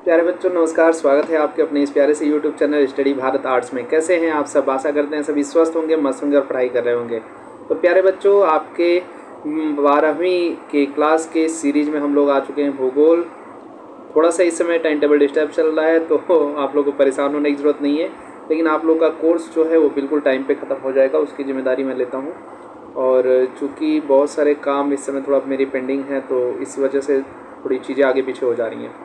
प्यारे बच्चों नमस्कार, स्वागत है आपके अपने इस प्यारे से YouTube channel study Bharat arts में। कैसे हैं आप सब? आशा करते हैं सभी स्वस्थ होंगे, मस्त होंगे और पढ़ाई कर रहे होंगे। तो प्यारे बच्चों, आपके 12वीं के क्लास के सीरीज में हम लोग आ चुके हैं भूगोल। थोड़ा सा इस समय टाइम टेबल डिस्टर्ब चल रहा है, तो आप लोग को परेशान होने की ज़रूरत नहीं है, लेकिन आप लोग का कोर्स जो है वो बिल्कुल टाइम पर ख़त्म हो जाएगा, उसकी जिम्मेदारी मैं लेता हूँ। और चूँकि बहुत सारे काम इस समय थोड़ा मेरी पेंडिंग है, तो इस वजह से थोड़ी चीज़ें आगे पीछे हो जा रही हैं।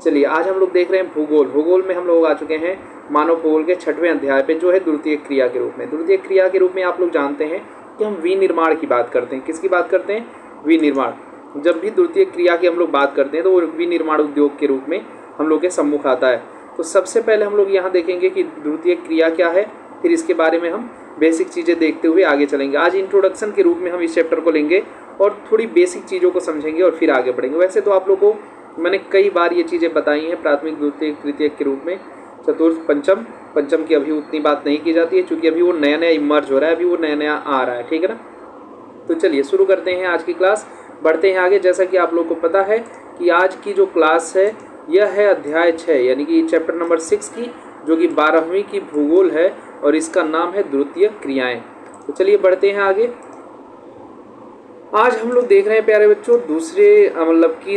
चलिए, आज हम लोग देख रहे हैं भूगोल। भूगोल में हम लोग आ चुके हैं मानव भूगोल के 6वें अध्याय पे, जो है द्वितीय क्रिया के रूप में। द्वितीय क्रिया के रूप में आप लोग जानते हैं कि हम विनिर्माण की बात करते हैं। किसकी बात करते हैं? विनिर्माण। जब भी द्वितीय क्रिया की हम लोग बात करते हैं तो वो विनिर्माण उद्योग के रूप में हम लोग के सम्मुख आता है। तो सबसे पहले हम लोग यहाँ देखेंगे कि द्वितीय क्रिया क्या है, फिर इसके बारे में हम बेसिक चीज़ें देखते हुए आगे चलेंगे। आज इंट्रोडक्शन के रूप में हम इस चैप्टर को लेंगे और थोड़ी बेसिक चीज़ों को समझेंगे और फिर आगे बढ़ेंगे। वैसे तो आप लोग को मैंने कई बार ये चीज़ें बताई हैं, प्राथमिक, द्वितीय, तृतीय के रूप में, चतुर्थ, पंचम। पंचम की अभी उतनी बात नहीं की जाती है, क्योंकि अभी वो नया नया इमर्ज हो रहा है, अभी वो नया नया आ रहा है, ठीक है ना। तो चलिए शुरू करते हैं आज की क्लास, बढ़ते हैं आगे। जैसा कि आप लोग को पता है कि आज की जो क्लास है यह है अध्याय 6, यानी कि चैप्टर नंबर 6 की, जो कि 12वीं की भूगोल है और इसका नाम है द्वितीय क्रियाएँ। तो चलिए बढ़ते हैं आगे। आज हम लोग देख रहे हैं प्यारे बच्चों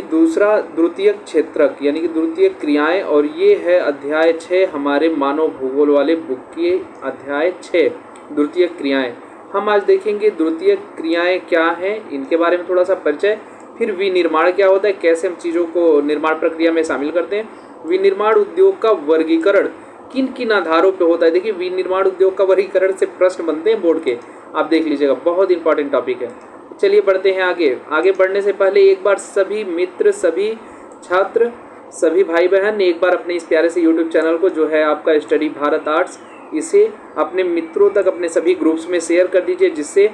दूसरा द्वितीय क्षेत्रक, यानी कि द्वितीय क्रियाएं, और ये है अध्याय 6 हमारे मानव भूगोल वाले बुक की, अध्याय 6 द्वितीय क्रियाएं। हम आज देखेंगे द्वितीय क्रियाएं क्या हैं, इनके बारे में थोड़ा सा परिचय, फिर विनिर्माण क्या होता है, कैसे हम चीज़ों को निर्माण प्रक्रिया में शामिल करते हैं, विनिर्माण उद्योग का वर्गीकरण किन किन आधारों पर होता है। देखिए, विनिर्माण उद्योग का वर्गीकरण से प्रश्न बनते हैं बोर्ड के, आप देख लीजिएगा, बहुत इंपॉर्टेंट टॉपिक है। चलिए बढ़ते हैं आगे। आगे बढ़ने से पहले एक बार सभी मित्र, सभी छात्र, सभी भाई बहन एक बार अपने इस प्यारे से YouTube चैनल को, जो है आपका स्टडी भारत आर्ट्स, इसे अपने मित्रों तक, अपने सभी ग्रुप्स में शेयर कर दीजिए, जिससे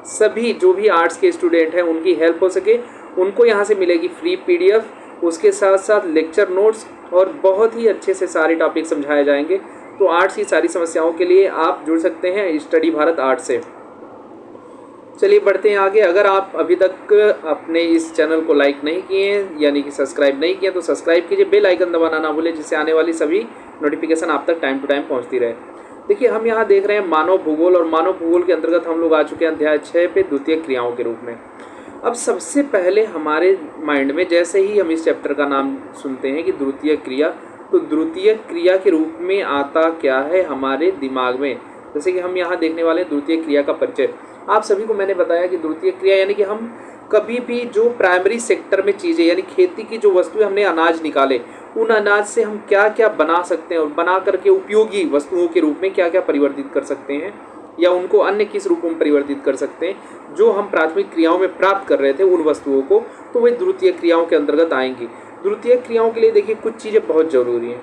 सभी जो भी आर्ट्स के स्टूडेंट हैं उनकी हेल्प हो सके। उनको यहाँ से मिलेगी फ्री PDF, उसके साथ साथ लेक्चर नोट्स, और बहुत ही अच्छे से सारे टॉपिक समझाए जाएंगे। तो आर्ट्स की सारी समस्याओं के लिए आप जुड़ सकते हैं स्टडी भारत आर्ट्स से। चलिए बढ़ते हैं आगे। अगर आप अभी तक अपने इस चैनल को लाइक नहीं किए हैं, यानी कि सब्सक्राइब नहीं किए, तो सब्सक्राइब कीजिए, बेल आइकन दबाना ना भूलें, जिससे आने वाली सभी नोटिफिकेशन आप तक टाइम टू टाइम पहुंचती रहे। देखिए, हम यहाँ देख रहे हैं मानव भूगोल, और मानव भूगोल के अंतर्गत हम लोग आ चुके हैं अध्याय 6 पे, द्वितीय क्रियाओं के रूप में। अब सबसे पहले हमारे माइंड में जैसे ही हम इस चैप्टर का नाम सुनते हैं कि द्वितीय क्रिया, तो द्वितीय क्रिया के रूप में आता क्या है हमारे दिमाग में। जैसे कि हम यहाँ देखने वाले हैं द्वितीय क्रिया का परिचय। आप सभी को मैंने बताया कि द्वितीय क्रिया यानी कि हम कभी भी जो प्राइमरी सेक्टर में चीज़ें, यानी खेती की जो वस्तुएं, हमने अनाज निकाले, उन अनाज से हम क्या क्या बना सकते हैं और बना करके उपयोगी वस्तुओं के रूप में क्या क्या परिवर्तित कर सकते हैं, या उनको अन्य किस रूप में परिवर्तित कर सकते हैं, जो हम प्राथमिक क्रियाओं में प्राप्त कर रहे थे उन वस्तुओं को, तो वे द्वितीय क्रियाओं के अंतर्गत आएंगी। द्वितीय क्रियाओं के लिए देखिए कुछ चीज़ें बहुत ज़रूरी हैं,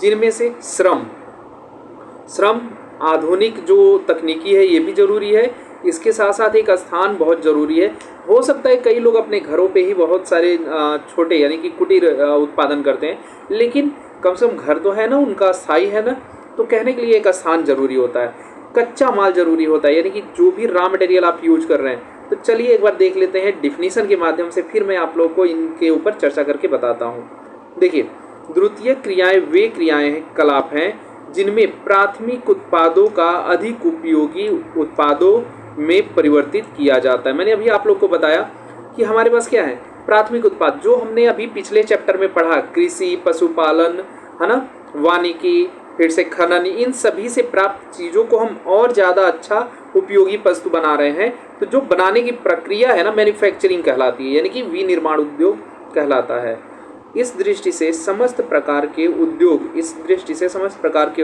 जिनमें से श्रम आधुनिक जो तकनीकी है ये भी ज़रूरी है, इसके साथ साथ एक स्थान बहुत ज़रूरी है। हो सकता है कई लोग अपने घरों पे ही बहुत सारे छोटे, यानी कि कुटीर उत्पादन करते हैं, लेकिन कम से कम घर तो है ना, उनका स्थायी है ना, तो कहने के लिए एक स्थान ज़रूरी होता है, कच्चा माल ज़रूरी होता है, यानी कि जो भी रॉ मटेरियल आप यूज कर रहे हैं। तो चलिए एक बार देख लेते हैं डिफिनीसन के माध्यम से, फिर मैं आप लोग को इनके ऊपर चर्चा करके बताता हूँ। देखिए, द्वितीय क्रियाएँ वे क्रियाएँ हैं, कलाप हैं, जिनमें प्राथमिक उत्पादों का अधिक उपयोगी उत्पादों में परिवर्तित किया जाता है। मैंने अभी आप लोग को बताया कि हमारे पास क्या है, प्राथमिक उत्पाद, जो हमने अभी पिछले चैप्टर में पढ़ा, कृषि, पशुपालन, है ना, वानिकी, फिर से खनन, इन सभी से प्राप्त चीज़ों को हम और ज़्यादा अच्छा उपयोगी वस्तु बना रहे हैं। तो जो बनाने की प्रक्रिया है ना, मैन्युफैक्चरिंग कहलाती है, यानी कि विनिर्माण उद्योग कहलाता है। इस दृष्टि से समस्त प्रकार के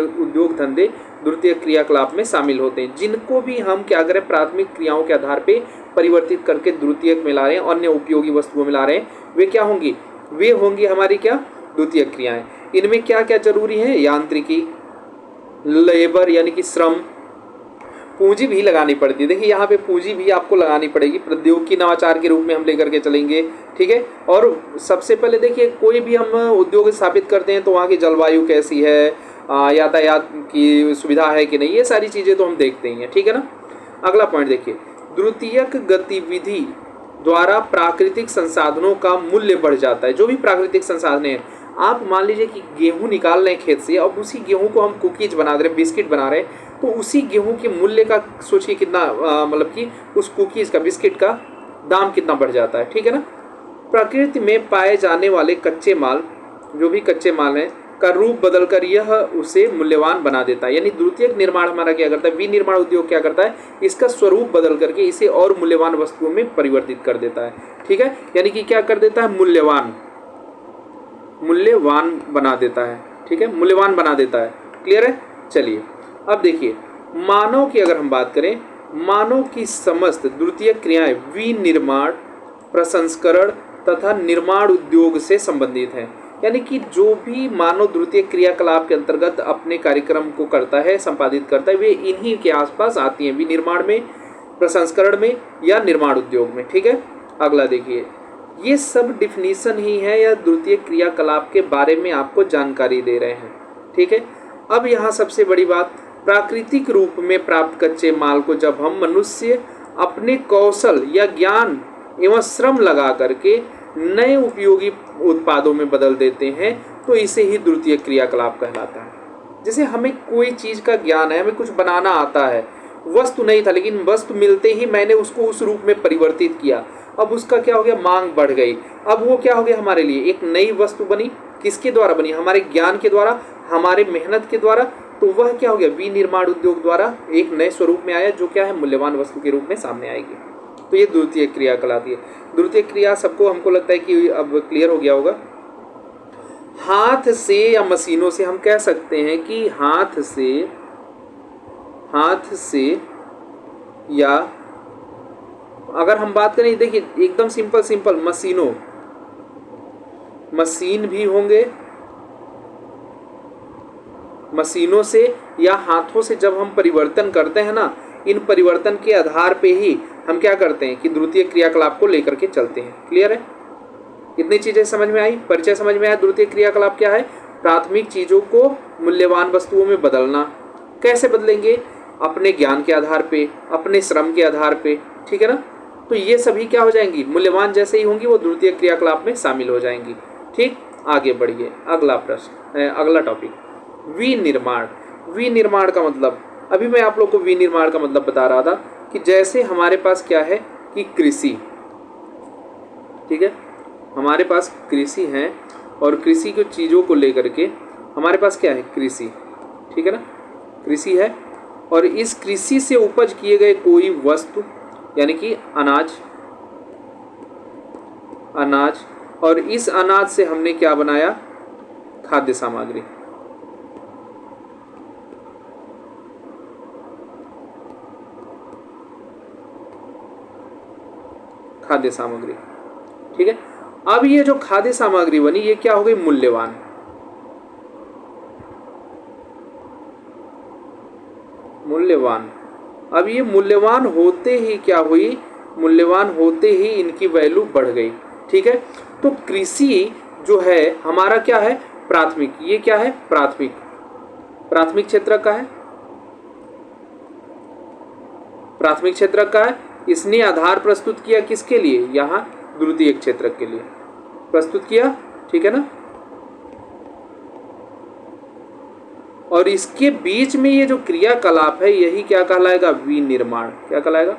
उद्योग धंधे द्वितीय क्रियाकलाप में शामिल होते हैं, जिनको भी हम क्या करें, प्राथमिक क्रियाओं के आधार पे परिवर्तित करके द्वितीयक में ला रहे हैं, अन्य उपयोगी वस्तुओं में ला रहे हैं, वे क्या होंगी, वे होंगी हमारी क्या, द्वितीय क्रियाएं। इनमें क्या क्या जरूरी है, यांत्रिकी, लेबर यानी कि श्रम, पूंजी भी लगानी पड़ती है। देखिए यहाँ पे पूंजी भी आपको लगानी पड़ेगी, प्रौद्योगिकी नवाचार के रूप में हम लेकर के चलेंगे, ठीक है। और सबसे पहले देखिए, कोई भी हम उद्योग स्थापित करते हैं तो वहाँ की जलवायु कैसी है, यातायात की सुविधा है कि नहीं, ये सारी चीज़ें तो हम देखते ही हैं, ठीक है ना। अगला पॉइंट देखिए, द्वितीयक गतिविधि द्वारा प्राकृतिक संसाधनों का मूल्य बढ़ जाता है। जो भी प्राकृतिक संसाधन है, आप मान लीजिए कि गेहूं निकाल रहे हैं खेत से, अब उसी गेहूं को हम कुकीज बना रहे हैं, बिस्किट बना रहे हैं, तो उसी गेहूं के मूल्य का सोचिए कितना मतलब कि उस कुकीज का, बिस्किट का दाम कितना बढ़ जाता है। ठीक है ना। प्रकृति में पाए जाने वाले कच्चे माल, जो भी कच्चे माल हैं, का रूप बदलकर यह उसे मूल्यवान बना देता है। यानी द्वितीयक निर्माण हमारा क्या करता है, विनिर्माण उद्योग क्या करता है, इसका स्वरूप बदल करके इसे और मूल्यवान वस्तुओं में परिवर्तित कर देता है। ठीक है। यानी कि क्या कर देता है, मूल्यवान बना देता है। ठीक है, मूल्यवान बना देता है। क्लियर है। चलिए अब देखिए, मानव की अगर हम बात करें, मानव की समस्त द्वितीयक क्रियाएं विनिर्माण, प्रसंस्करण तथा निर्माण उद्योग से संबंधित हैं। यानी कि जो भी मानव द्वितीय क्रियाकलाप के अंतर्गत अपने कार्यक्रम को करता है, संपादित करता है, वे इन्हीं के आसपास आती हैं, विनिर्माण में, प्रसंस्करण में या निर्माण उद्योग में। ठीक है। अगला देखिए, ये सब डिफिनीशन ही है या द्वितीय क्रियाकलाप के बारे में आपको जानकारी दे रहे हैं। ठीक है। अब यहाँ सबसे बड़ी बात, प्राकृतिक रूप में प्राप्त कच्चे माल को जब हम मनुष्य अपने कौशल या ज्ञान एवं श्रम लगा करके नए उपयोगी उत्पादों में बदल देते हैं, तो इसे ही द्वितीय क्रियाकलाप कहलाता है। जैसे हमें कोई चीज़ का ज्ञान है, हमें कुछ बनाना आता है, वस्तु नहीं था लेकिन वस्तु मिलते ही मैंने उसको उस रूप में परिवर्तित किया, अब उसका क्या हो गया, मांग बढ़ गई, अब वो क्या हो गया, हमारे लिए एक नई वस्तु बनी। किसके द्वारा बनी, हमारे ज्ञान के द्वारा, हमारे मेहनत के द्वारा। तो वह क्या हो गया, विनिर्माण उद्योग द्वारा एक नए स्वरूप में आया, जो क्या है, मूल्यवान वस्तु के रूप में सामने आएगी। तो ये द्वितीय क्रिया कहलाती है। द्वितीय क्रिया सबको, हमको लगता है कि अब क्लियर हो गया होगा। हाथ से या मशीनों से हम कह सकते हैं कि हाथ से या अगर हम बात करें, देखिए एकदम सिंपल मशीन भी होंगे, मशीनों से या हाथों से जब हम परिवर्तन करते हैं ना, इन परिवर्तन के आधार पे ही हम क्या करते हैं कि द्वितीय क्रियाकलाप को लेकर के चलते हैं। क्लियर है। इतनी चीजें समझ में आई, परिचय समझ में आया। द्वितीय क्रियाकलाप क्या है, प्राथमिक चीजों को मूल्यवान वस्तुओं में बदलना। कैसे बदलेंगे, अपने ज्ञान के आधार पे, अपने श्रम के आधार पे। ठीक है ना। तो ये सभी क्या हो जाएंगी, मूल्यवान जैसे ही होंगी वो द्वितीय क्रियाकलाप में शामिल हो जाएंगी। ठीक, आगे बढ़िए। अगला प्रश्न, अगला टॉपिक, विनिर्माण। विनिर्माण का मतलब, अभी मैं आप लोग को विनिर्माण का मतलब बता रहा था कि जैसे हमारे पास क्या है कि कृषि, ठीक है, हमारे पास कृषि है और कृषि की चीज़ों को लेकर के हमारे पास क्या है, कृषि। ठीक है ना, कृषि है और इस कृषि से उपज किए गए कोई वस्तु यानी कि अनाज, और इस अनाज से हमने क्या बनाया, खाद्य सामग्री। खाद्य सामग्री। ठीक है। अब ये जो खाद्य सामग्री बनी, ये क्या हो गई, मूल्यवान। अब ये मूल्यवान होते ही क्या हुई, मूल्यवान होते ही इनकी वैल्यू बढ़ गई। ठीक है। तो कृषि जो है हमारा क्या है, प्राथमिक। ये क्या है, प्राथमिक क्षेत्र का है, प्राथमिक क्षेत्र का है। इसने आधार प्रस्तुत किया किसके लिए, यहाँ द्वितीय क्षेत्र के लिए प्रस्तुत किया। ठीक है ना। और इसके बीच में ये जो क्रियाकलाप है, यही क्या कहलाएगा, विनिर्माण। क्या कहलाएगा,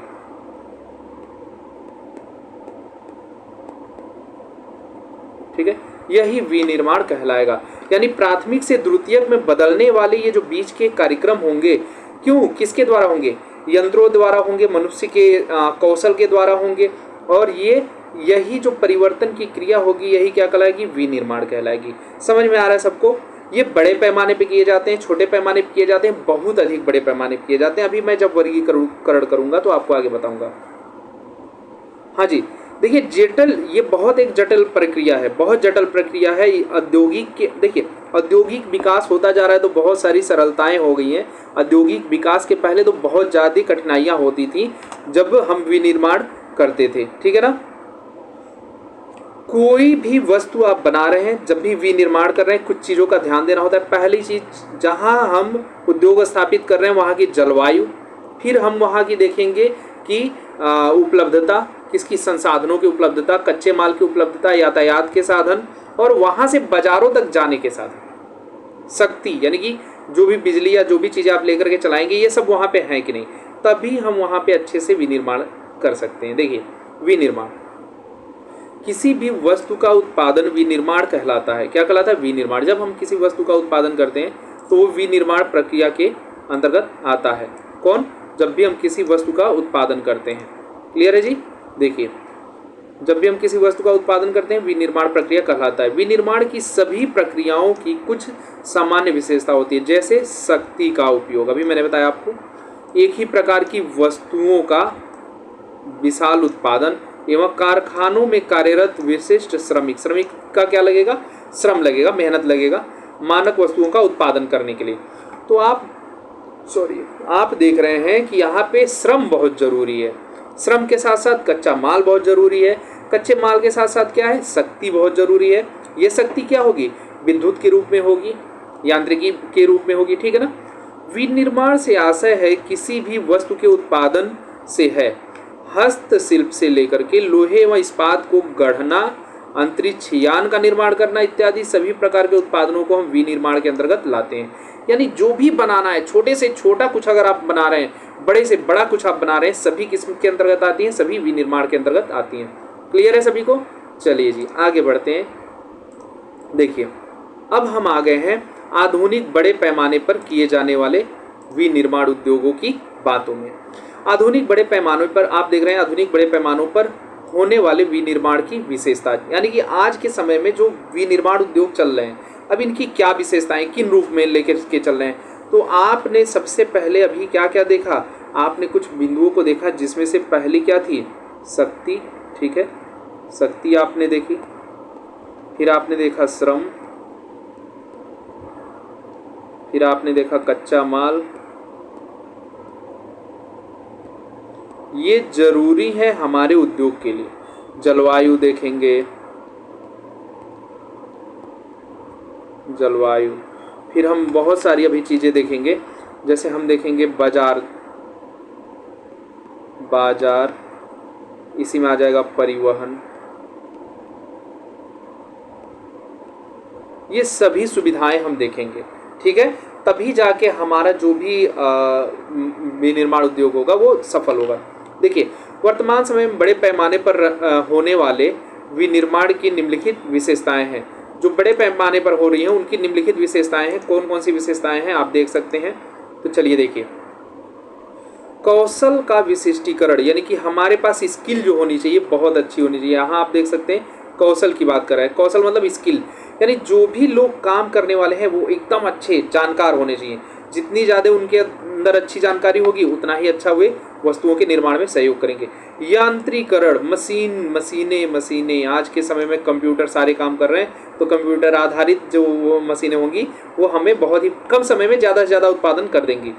ठीक है, यही विनिर्माण कहलाएगा। यानी प्राथमिक से द्वितीयक में बदलने वाले ये जो बीच के कार्यक्रम होंगे, क्यों, किसके द्वारा होंगे, यंत्रों द्वारा होंगे, मनुष्य के कौशल के द्वारा होंगे, और यही जो परिवर्तन की क्रिया होगी, यही क्या कहलाएगी, विनिर्माण कहलाएगी। समझ में आ रहा है सबको। ये बड़े पैमाने पे किए जाते हैं, छोटे पैमाने पे किए जाते हैं, बहुत अधिक बड़े पैमाने पे किए जाते हैं। अभी मैं जब वर्गीकरण करूंगा तो आपको आगे बताऊंगा। हाँ जी, देखिए जटिल, ये बहुत एक जटिल प्रक्रिया है, बहुत जटिल प्रक्रिया है। औद्योगिक के, देखिए औद्योगिक विकास होता जा रहा है तो बहुत सारी सरलताएं हो गई हैं। औद्योगिक विकास के पहले तो बहुत ज़्यादा कठिनाइयाँ होती थी जब हम विनिर्माण करते थे। ठीक है ना। कोई भी वस्तु आप बना रहे हैं, जब भी विनिर्माण कर रहे हैं, कुछ चीज़ों का ध्यान देना होता है। पहली चीज़, जहां हम उद्योग स्थापित कर रहे हैं वहां की जलवायु, फिर हम वहां की देखेंगे कि उपलब्धता, किसकी, संसाधनों की उपलब्धता, कच्चे माल की उपलब्धता, यातायात के साधन, और वहाँ से बाजारों तक जाने के साथ शक्ति यानी कि जो भी बिजली या जो भी चीज़ें आप लेकर के चलाएंगे ये सब वहाँ पे है कि नहीं, तभी हम वहाँ पे अच्छे से विनिर्माण कर सकते हैं। देखिए विनिर्माण, किसी भी वस्तु का उत्पादन विनिर्माण कहलाता है। क्या कहलाता है? विनिर्माण। जब हम किसी वस्तु का उत्पादन करते हैं तो वो विनिर्माण प्रक्रिया के अंतर्गत आता है। कौन? जब भी हम किसी वस्तु का उत्पादन करते हैं। क्लियर है जी? देखिए जब भी हम किसी वस्तु का उत्पादन करते हैं विनिर्माण प्रक्रिया कहलाता है। विनिर्माण की सभी प्रक्रियाओं की कुछ सामान्य विशेषता होती है, जैसे शक्ति का उपयोग, अभी मैंने बताया आपको, एक ही प्रकार की वस्तुओं का विशाल उत्पादन एवं कारखानों में कार्यरत विशिष्ट श्रमिक, श्रमिक का क्या लगेगा? श्रम लगेगा, मेहनत लगेगा मानक वस्तुओं का उत्पादन करने के लिए। तो आप देख रहे हैं कि यहाँ पे श्रम बहुत जरूरी है। श्रम के साथ साथ कच्चा माल बहुत जरूरी है, कच्चे माल के साथ साथ क्या है? शक्ति बहुत जरूरी है। ये शक्ति क्या होगी? विद्युत के रूप में होगी, यांत्रिकी के रूप में होगी, ठीक है ना। विनिर्माण से आशय है किसी भी वस्तु के उत्पादन से है, हस्तशिल्प से लेकर के लोहे व इस्पात को गढ़ना, अंतरिक्ष यान का निर्माण करना इत्यादि सभी प्रकार के उत्पादनों को हम विनिर्माण के अंतर्गत लाते हैं। यानी जो भी बनाना है, छोटे से छोटा कुछ अगर आप बना रहे हैं, बड़े से बड़ा कुछ आप बना रहे हैं, सभी किस्म के अंतर्गत आती हैं, सभी विनिर्माण के अंतर्गत आती हैं। क्लियर है सभी को? चलिए जी आगे बढ़ते हैं। देखिए अब हम आ गए हैं आधुनिक बड़े पैमाने पर किए जाने वाले विनिर्माण उद्योगों की बातों में। आधुनिक बड़े पैमानों पर आप देख रहे हैं, आधुनिक बड़े पैमानों पर होने वाले विनिर्माण की विशेषता, यानी कि आज के समय में जो विनिर्माण उद्योग चल रहे हैं अब इनकी क्या विशेषताएं, किन रूप में लेकर के चल रहे हैं। तो आपने सबसे पहले अभी क्या क्या देखा? आपने कुछ बिंदुओं को देखा, जिसमें से पहली क्या थी? शक्ति, ठीक है, शक्ति आपने देखी। फिर आपने देखा श्रम, फिर आपने देखा कच्चा माल। ये जरूरी है हमारे उद्योग के लिए। जलवायु देखेंगे, जलवायु, फिर हम बहुत सारी अभी चीज़ें देखेंगे, जैसे हम देखेंगे बाजार, बाजार इसी में आ जाएगा परिवहन। ये सभी सुविधाएं हम देखेंगे, ठीक है, तभी जाके हमारा जो भी विनिर्माण उद्योग होगा वो सफल होगा। देखिए वर्तमान समय में बड़े पैमाने पर होने वाले विनिर्माण की निम्नलिखित विशेषताएं हैं। जो बड़े पैमाने पर हो रही हैं उनकी निम्नलिखित विशेषताएं हैं। कौन कौन सी विशेषताएं हैं आप देख सकते हैं। तो चलिए देखिए, कौशल का विशिष्टीकरण, यानी कि हमारे पास स्किल जो होनी चाहिए बहुत अच्छी होनी चाहिए। यहाँ आप देख सकते हैं कौशल की बात कर रहे हैं। कौशल मतलब स्किल, यानी जो भी लोग काम करने वाले हैं वो एकदम अच्छे जानकार होने चाहिए। जितनी ज़्यादा उनके अंदर अच्छी जानकारी होगी उतना ही अच्छा वे वस्तुओं के निर्माण में सहयोग करेंगे। यांत्रिकरण, मशीनें आज के समय में कंप्यूटर सारे काम कर रहे हैं, तो कंप्यूटर आधारित जो मशीनें होंगी वो हमें बहुत ही कम समय में ज़्यादा से ज़्यादा उत्पादन कर देंगी।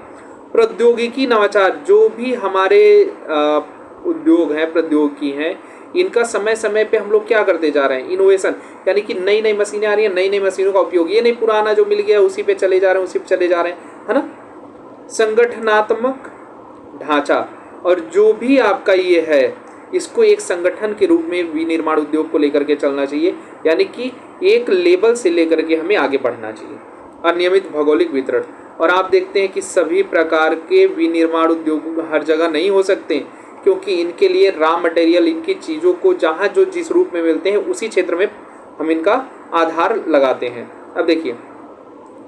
प्रौद्योगिकी नवाचार, जो भी हमारे उद्योग हैं, प्रौद्योगिकी हैं, इनका समय समय पे हम लोग क्या करते जा रहे हैं? इनोवेशन, यानी कि नई नई मशीनें आ रही हैं, नई नई मशीनों का उपयोग, ये नहीं पुराना जो मिल गया उसी पे चले जा रहे हैं, उसी पे चले जा रहे हैं, है ना। संगठनात्मक ढांचा, और जो भी आपका ये है इसको एक संगठन के रूप में विनिर्माण उद्योग को लेकर के चलना चाहिए, यानी कि एक लेवल से लेकर के हमें आगे बढ़ना चाहिए। अनियमित भौगोलिक वितरण, और आप देखते हैं कि सभी प्रकार के विनिर्माण उद्योग हर जगह नहीं हो सकते, क्योंकि इनके लिए रॉ मटेरियल, इनकी चीज़ों को जहाँ जो जिस रूप में मिलते हैं उसी क्षेत्र में हम इनका आधार लगाते हैं। अब देखिए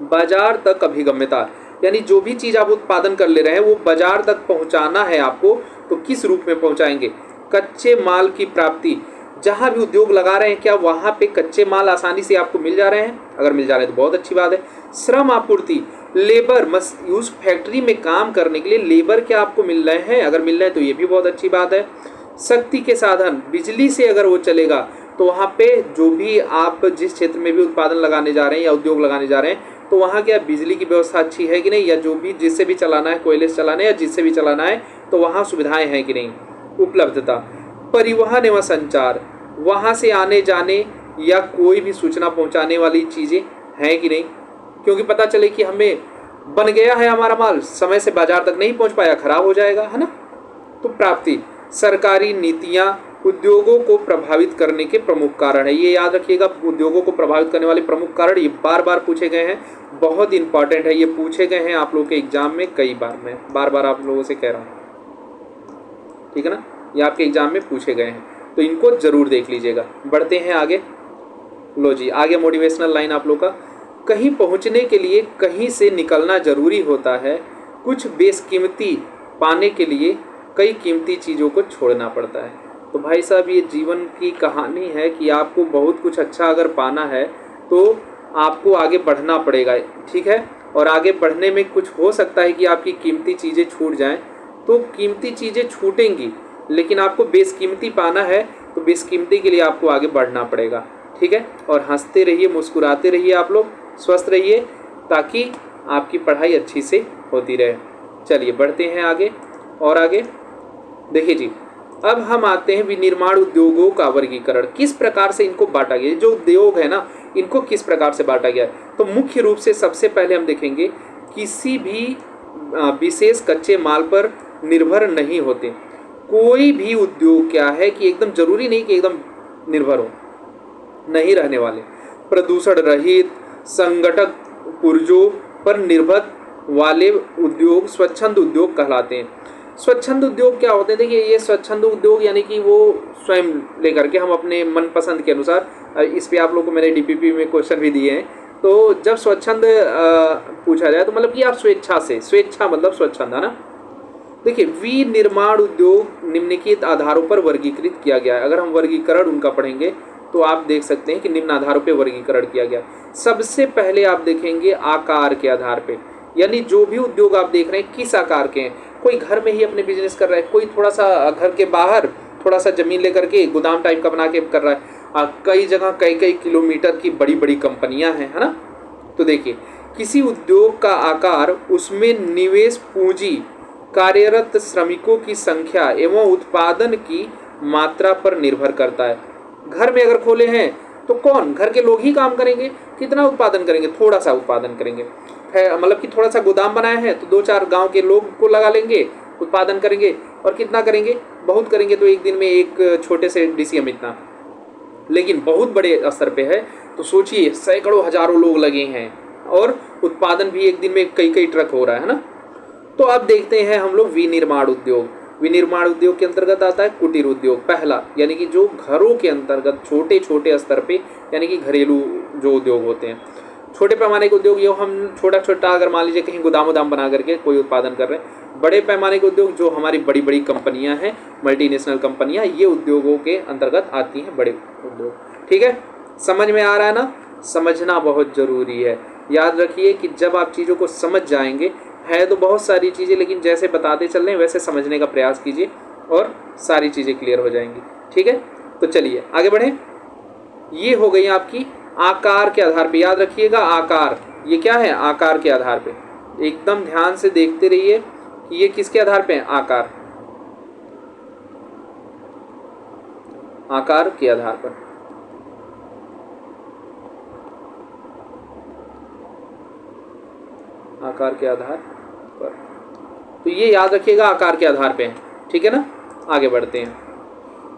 बाजार तक अभिगम्यता, यानी जो भी चीज़ आप उत्पादन कर ले रहे हैं वो बाजार तक पहुंचाना है आपको, तो किस रूप में पहुंचाएंगे? कच्चे माल की प्राप्ति, जहां भी उद्योग लगा रहे हैं क्या वहां पे कच्चे माल आसानी से आपको मिल जा रहे हैं? अगर मिल जा रहे हैं तो बहुत अच्छी बात है। श्रम आपूर्ति, लेबर, उस फैक्ट्री में काम करने के लिए लेबर क्या आपको मिल रहे हैं? अगर मिल रहे हैं तो ये भी बहुत अच्छी बात है। शक्ति के साधन, बिजली से अगर वो चलेगा तो वहाँ पे जो भी आप जिस क्षेत्र में भी उत्पादन लगाने जा रहे हैं या उद्योग लगाने जा रहे हैं तो वहाँ क्या बिजली की व्यवस्था अच्छी है कि नहीं, या जो भी जिससे भी चलाना है, कोयले से चलाना है या जिससे भी चलाना है, तो वहाँ सुविधाएं हैं कि नहीं। उपलब्धता, परिवहन एवं संचार, वहाँ से आने जाने या कोई भी सूचना पहुँचाने वाली चीज़ें हैं कि नहीं, क्योंकि पता चले कि हमें बन गया है हमारा माल, समय से बाजार तक नहीं पहुँच पाया, खराब हो जाएगा, है ना। तो प्राप्ति, सरकारी नीतियाँ उद्योगों को प्रभावित करने के प्रमुख कारण है। ये याद रखिएगा, उद्योगों को प्रभावित करने वाले प्रमुख कारण ये बार बार पूछे गए हैं, बहुत इंपॉर्टेंट है, ये पूछे गए हैं आप लोगों के एग्जाम में कई बार, मैं बार बार आप लोगों से कह रहा हूँ, ठीक है ना, ये आपके एग्जाम में पूछे गए हैं, तो इनको जरूर देख लीजिएगा। बढ़ते हैं आगे। लो जी, आगे मोटिवेशनल लाइन आप लोग का, कहीं पहुँचने के लिए कहीं से निकलना जरूरी होता है, कुछ बेशकीमती पाने के लिए कई कीमती चीज़ों को छोड़ना पड़ता है। तो भाई साहब, ये जीवन की कहानी है कि आपको बहुत कुछ अच्छा अगर पाना है तो आपको आगे बढ़ना पड़ेगा, ठीक है, और आगे बढ़ने में कुछ हो सकता है कि आपकी कीमती चीज़ें छूट जाएं, तो कीमती चीज़ें छूटेंगी, लेकिन आपको बेशकीमती पाना है तो बेशकीमती के लिए आपको आगे बढ़ना पड़ेगा, ठीक है। और हंसते रहिए, मुस्कुराते रहिए, आप लोग स्वस्थ रहिए, ताकि आपकी पढ़ाई अच्छी से होती रहे। चलिए बढ़ते हैं आगे और आगे। देखिए जी, अब हम आते हैं विनिर्माण उद्योगों का वर्गीकरण, किस प्रकार से इनको बांटा गया, जो उद्योग है ना, इनको किस प्रकार से बांटा गया है। तो मुख्य रूप से सबसे पहले हम देखेंगे, किसी भी विशेष कच्चे माल पर निर्भर नहीं होते। कोई भी उद्योग क्या है कि एकदम जरूरी नहीं कि एकदम निर्भर हो, नहीं रहने वाले। प्रदूषण रहित संगठक पुर्जों पर निर्भर वाले उद्योग स्वच्छंद उद्योग कहलाते हैं। स्वच्छंद उद्योग क्या होते हैं, देखिए ये स्वच्छंद उद्योग यानी कि वो स्वयं लेकर के हम अपने मनपसंद के अनुसार, इस पे आप लोग को मैंने डीपीपी में क्वेश्चन भी दिए हैं, तो जब स्वच्छंद पूछा जाए तो मतलब कि आप स्वेच्छा से, स्वेच्छा मतलब स्वच्छंद है ना। देखिए, विनिर्माण उद्योग निम्नलिखित आधारों पर वर्गीकृत किया गया है। अगर हम वर्गीकरण उनका पढ़ेंगे तो आप देख सकते हैं कि निम्न आधारों पर वर्गीकरण किया गया। सबसे पहले आप देखेंगे आकार के आधार पे, यानी जो भी उद्योग आप देख रहे हैं किस आकार के हैं। कोई घर में ही अपने बिजनेस कर रहा है, कोई थोड़ा सा घर के बाहर थोड़ा सा जमीन लेकर के गोदाम टाइप का बना के कर रहा है, कई जगह कई कई किलोमीटर की बड़ी बड़ी कंपनियां हैं, है ना। तो देखिए, किसी उद्योग का आकार उसमें निवेश पूंजी, कार्यरत श्रमिकों की संख्या एवं उत्पादन की मात्रा पर निर्भर करता है। घर में अगर खोले हैं तो कौन, घर के लोग ही काम करेंगे, कितना उत्पादन करेंगे, थोड़ा सा उत्पादन करेंगे, मतलब कि थोड़ा सा गोदाम बनाया है तो 2-4 गांव के लोग को लगा लेंगे, उत्पादन करेंगे, और कितना करेंगे, बहुत करेंगे तो एक दिन में एक छोटे से डीसीएम इतना। लेकिन बहुत बड़े स्तर पे है तो सोचिए सैकड़ों हजारों लोग लगे हैं और उत्पादन भी एक दिन में कई कई ट्रक हो रहा है ना। तो अब देखते हैं हम लोग विनिर्माण उद्योग। विनिर्माण उद्योग के अंतर्गत आता है कुटीर उद्योग, पहला, यानी कि जो घरों के अंतर्गत छोटे छोटे स्तर पे, यानी कि घरेलू जो उद्योग होते हैं, छोटे पैमाने के उद्योग, ये हम छोटा छोटा अगर मान लीजिए कहीं गोदाम वोदाम बना करके कोई उत्पादन कर रहे हैं। बड़े पैमाने के उद्योग जो हमारी बड़ी बड़ी कंपनियां हैं, मल्टीनेशनल कंपनियां, ये उद्योगों के अंतर्गत आती हैं, बड़े उद्योग, ठीक है। समझ में आ रहा है ना, समझना बहुत ज़रूरी है। याद रखिए कि जब आप चीज़ों को समझ जाएंगे, है तो बहुत सारी चीज़ें, लेकिन जैसे बताते चल रहे हैं वैसे समझने का प्रयास कीजिए और सारी चीज़ें क्लियर हो जाएंगी, ठीक है। तो चलिए आगे बढ़ें। ये हो गई आपकी आकार के आधार पे, याद रखिएगा आकार, ये क्या है, आकार के आधार पे। एकदम ध्यान से देखते रहिए कि ये किसके आधार पे है, आकार, आकार के आधार पर। आकार के आधार पर, तो ये याद रखिएगा आकार के आधार पे है, ठीक है ना। आगे बढ़ते हैं।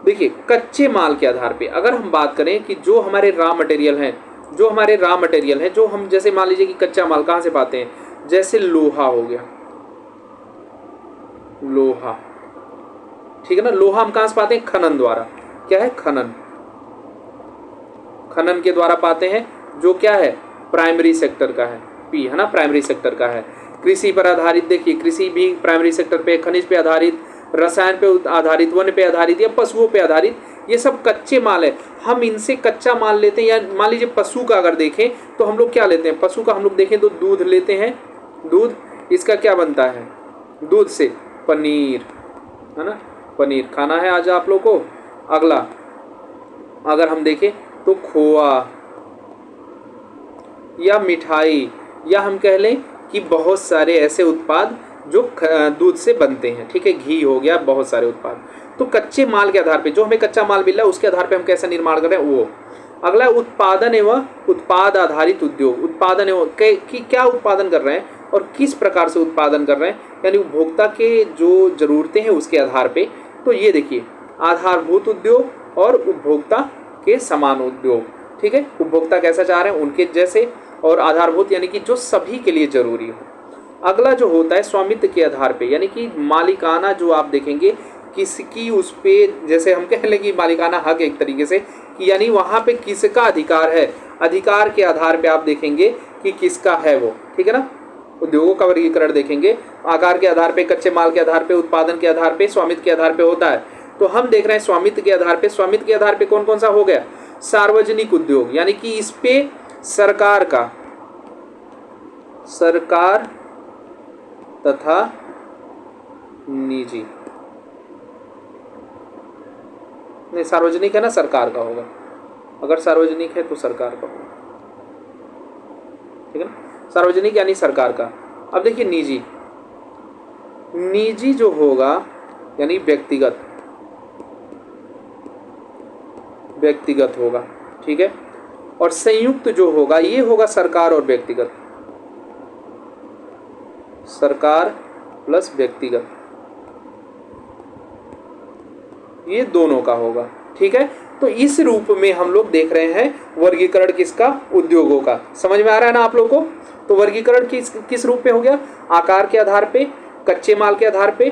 देखिए, कच्चे माल के आधार पे अगर हम बात करें कि जो हमारे रॉ मटेरियल हैं, जो हमारे रॉ मटेरियल हैं, जो हम जैसे मान लीजिए कि कच्चा माल कहाँ से पाते हैं, जैसे लोहा हो गया, लोहा, ठीक है ना। लोहा हम कहाँ से पाते हैं, खनन द्वारा, क्या है, खनन, खनन के द्वारा पाते हैं, जो क्या है, प्राइमरी सेक्टर का है, पी है ना, प्राइमरी सेक्टर का है। कृषि पर आधारित, देखिए कृषि भी प्राइमरी सेक्टर पे, खनिज पे आधारित, रसायन पे आधारित, वन पे आधारित या पशुओं पे आधारित, ये सब कच्चे माल है। हम इनसे कच्चा माल लेते हैं। या मान लीजिए पशु का अगर देखें तो हम लोग क्या लेते हैं, पशु का हम लोग देखें तो दूध लेते हैं, दूध, इसका क्या बनता है, दूध से पनीर, है ना, पनीर खाना है आज आप लोग को। अगला अगर हम देखें तो खोआ या मिठाई, या हम कह लें कि बहुत सारे ऐसे उत्पाद जो दूध से बनते हैं, ठीक है, घी हो गया, बहुत सारे उत्पाद। तो कच्चे माल के आधार पे, जो हमें कच्चा माल मिल रहा है उसके आधार पे हम कैसा निर्माण कर रहे हैं वो। अगला उत्पादन एवं उत्पाद आधारित उद्योग, उत्पादन एवं कि क्या उत्पादन कर रहे हैं और किस प्रकार से उत्पादन कर रहे हैं, यानी उपभोक्ता के जो ज़रूरतें हैं उसके आधार पे। तो ये देखिए, आधारभूत उद्योग और उपभोक्ता के समान उद्योग। ठीक है, उपभोक्ता कैसा चाह रहे हैं उनके जैसे, और आधारभूत यानी कि जो सभी के लिए जरूरी हो। अगला जो होता है स्वामित्व के आधार पे, यानी कि मालिकाना, जो आप देखेंगे किसकी उस पे, जैसे हम कह लें कि मालिकाना हक एक तरीके से, कि यानी वहाँ पे किसका अधिकार है, अधिकार के आधार पे आप देखेंगे कि किसका है वो। ठीक है ना, उद्योगों का वर्गीकरण देखेंगे आकार के आधार पे, कच्चे माल के आधार पे, उत्पादन के आधार पे, स्वामित्व के आधार पे होता है। तो हम देख रहे हैं स्वामित्व के आधार पे, स्वामित्व के आधार पे कौन कौन सा हो गया, सार्वजनिक उद्योग, यानी कि इस पे सरकार तथा निजी, नहीं सार्वजनिक है ना, सरकार का होगा, अगर सार्वजनिक है तो सरकार का होगा। ठीक है ना, सार्वजनिक यानी सरकार का। अब देखिए निजी जो होगा यानी व्यक्तिगत होगा। ठीक है, और संयुक्त जो होगा ये होगा सरकार और व्यक्तिगत, सरकार प्लस व्यक्तिगत, ये दोनों का होगा। ठीक है, तो इस रूप में हम लोग देख रहे हैं वर्गीकरण किसका, उद्योगों का। समझ में आ रहा है ना आप लोगों को। तो वर्गीकरण किस रूप में हो गया, आकार के आधार पे, कच्चे माल के आधार पे,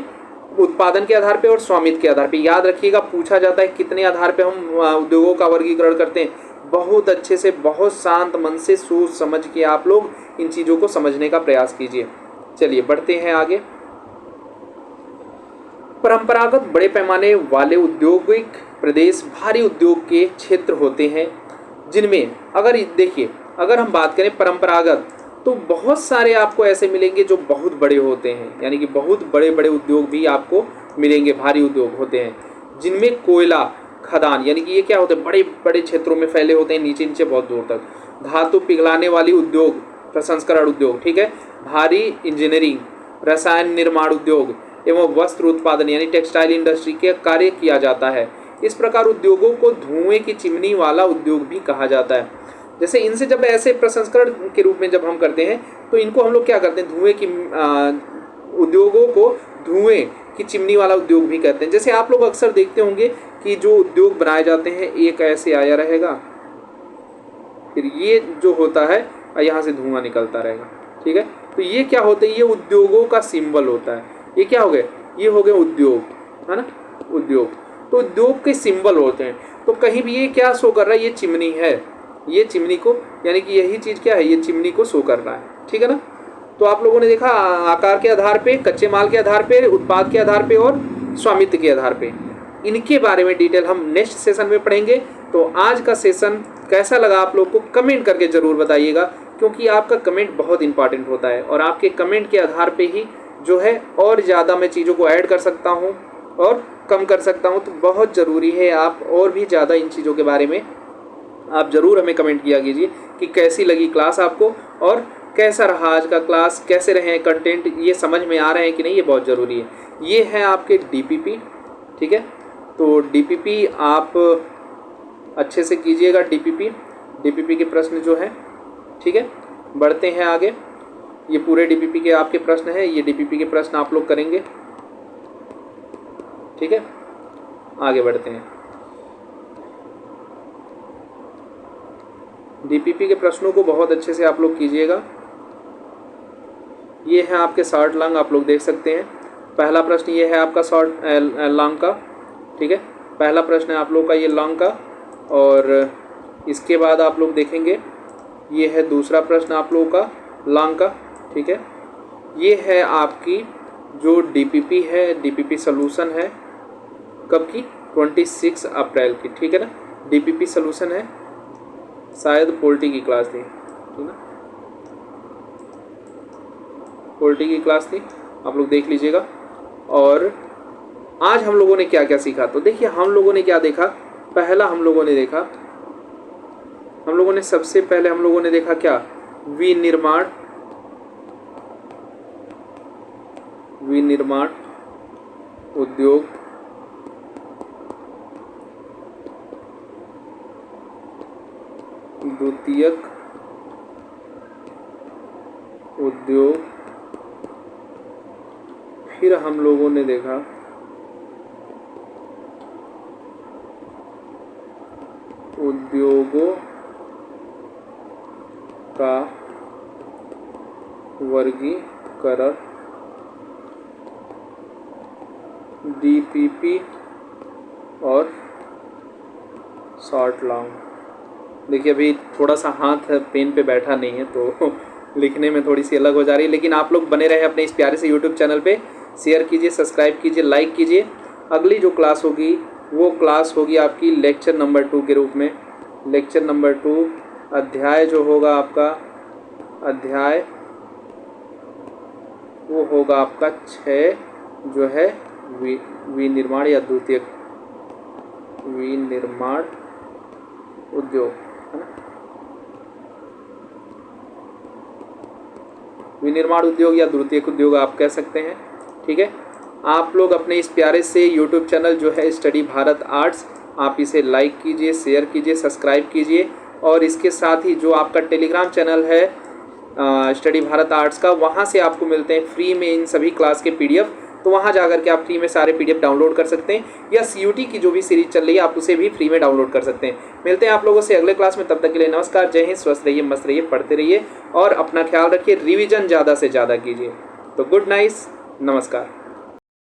उत्पादन के आधार पे और स्वामित्व के आधार पे। याद रखिएगा पूछा जाता है कितने आधार पे हम उद्योगों का वर्गीकरण करते हैं। बहुत अच्छे से, बहुत शांत मन से सोच समझ के आप लोग इन चीज़ों को समझने का प्रयास कीजिए। चलिए बढ़ते हैं आगे। परंपरागत बड़े पैमाने वाले औद्योगिक प्रदेश भारी उद्योग के क्षेत्र होते हैं, जिनमें अगर हम बात करें परंपरागत, तो बहुत सारे आपको ऐसे मिलेंगे जो बहुत बड़े होते हैं, यानी कि बहुत बड़े बड़े उद्योग भी आपको मिलेंगे, भारी उद्योग होते हैं, जिनमें कोयला खदान, यानी कि ये क्या होते हैं, बड़े बड़े क्षेत्रों में फैले होते हैं, नीचे नीचे बहुत दूर तक। धातु पिघलाने वाली उद्योग, प्रसंस्करण उद्योग, ठीक है, भारी इंजीनियरिंग, रसायन निर्माण उद्योग एवं वस्त्र उत्पादन यानी टेक्सटाइल इंडस्ट्री के कार्य किया जाता है। इस प्रकार उद्योगों को धुएं की चिमनी वाला उद्योग भी कहा जाता है। जैसे इनसे जब ऐसे प्रसंस्करण के रूप में जब हम करते हैं तो इनको हम लोग क्या करते हैं, उद्योगों को धुएं की चिमनी वाला उद्योग भी कहते हैं। जैसे आप लोग अक्सर देखते होंगे कि जो उद्योग बनाए जाते हैं एक ऐसे आया रहेगा, फिर ये जो होता है यहाँ से धुआं निकलता रहेगा। ठीक है, तो ये क्या होता है, ये उद्योगों का सिंबल होता है। ये क्या हो गए, ये हो गए उद्योग, है ना, उद्योग। तो उद्योग के सिंबल होते हैं। तो कहीं भी ये क्या शो कर रहा है, ये चिमनी है, ये चिमनी को, यानी कि यही चीज़ क्या है, ये चिमनी को शो कर रहा है। ठीक है ना, तो आप लोगों ने देखा आकार के आधार पे, कच्चे माल के आधार पे, उत्पाद के आधार पे और स्वामित्व के आधार पे। इनके बारे में डिटेल हम नेक्स्ट सेशन में पढ़ेंगे। तो आज का सेशन कैसा लगा आप लोग को कमेंट करके ज़रूर बताइएगा, क्योंकि आपका कमेंट बहुत इंपॉर्टेंट होता है और आपके कमेंट के आधार पे ही जो है और ज़्यादा मैं चीज़ों को ऐड कर सकता हूँ और कम कर सकता हूँ। तो बहुत ज़रूरी है आप और भी ज़्यादा इन चीज़ों के बारे में आप ज़रूर हमें कमेंट किया कीजिए कि कैसी लगी क्लास आपको और कैसा रहा आज का क्लास, कैसे रहे कंटेंट, ये समझ में आ रहे हैं कि नहीं, ये बहुत ज़रूरी है। ये है आपके डीपीपी। ठीक है, तो डीपीपी आप अच्छे से कीजिएगा, डीपीपी के प्रश्न जो है। ठीक है, बढ़ते हैं आगे। ये पूरे डीपीपी के आपके प्रश्न हैं, ये डीपीपी के प्रश्न आप लोग करेंगे। ठीक है, आगे बढ़ते हैं। डीपीपी के प्रश्नों को बहुत अच्छे से आप लोग कीजिएगा। ये है आपके शॉर्ट लॉन्ग, आप लोग देख सकते हैं। पहला प्रश्न ये है आपका शॉर्ट लॉन्ग का। ठीक है, पहला प्रश्न है आप लोग का ये लॉन्ग का, और इसके बाद आप लोग देखेंगे ये है दूसरा प्रश्न आप लोगों का लॉन्ग का। ठीक है, ये है आपकी जो डीपीपी है, डीपीपी सॉल्यूशन है कब की, 26 अप्रैल की। ठीक है ना, डीपीपी सॉल्यूशन है, शायद पोल्टी की क्लास थी, ठीक है, पोल्टी की क्लास थी, आप लोग देख लीजिएगा। और आज हम लोगों ने क्या क्या सीखा, तो देखिए हम लोगों ने क्या देखा। पहला हम लोगों ने देखा, सबसे पहले हम लोगों ने देखा क्या, विनिर्माण उद्योग, द्वितीयक उद्योग, फिर हम लोगों ने देखा उद्योगों का वर्गीकरण डीपीपी और शॉर्ट लॉन्ग। देखिए अभी थोड़ा सा हाथ पेन पे बैठा नहीं है तो लिखने में थोड़ी सी अलग हो जा रही है, लेकिन आप लोग बने रहे अपने इस प्यारे से यूट्यूब चैनल पे। शेयर कीजिए, सब्सक्राइब कीजिए, लाइक कीजिए। अगली जो क्लास होगी वो क्लास होगी आपकी लेक्चर नंबर 2 के रूप में। लेक्चर नंबर 2 अध्याय जो होगा आपका, अध्याय वो होगा आपका 6 जो है विनिर्माण या द्वितीयक विनिर्माण उद्योग, है ना। विनिर्माण उद्योग या द्वितीयक उद्योग आप कह सकते हैं, ठीक है। आप लोग अपने इस प्यारे से यूट्यूब चैनल जो है स्टडी भारत आर्ट्स, आप इसे लाइक कीजिए, शेयर कीजिए, सब्सक्राइब कीजिए। और इसके साथ ही जो आपका टेलीग्राम चैनल है स्टडी भारत आर्ट्स का, वहाँ से आपको मिलते हैं फ्री में इन सभी क्लास के पीडीएफ। तो वहाँ जाकर के आप फ्री में सारे पीडीएफ डाउनलोड कर सकते हैं, या सीयूटी की जो भी सीरीज चल रही है आप उसे भी फ्री में डाउनलोड कर सकते हैं। मिलते हैं आप लोगों से अगले क्लास में, तब तक के लिए नमस्कार, जय हिंद, स्वस्थ रहिए, मस्त रहिए, पढ़ते रहिए और अपना ख्याल रखिए, रिवीजन ज़्यादा से ज़्यादा कीजिए। तो गुड नाइट, नमस्कार।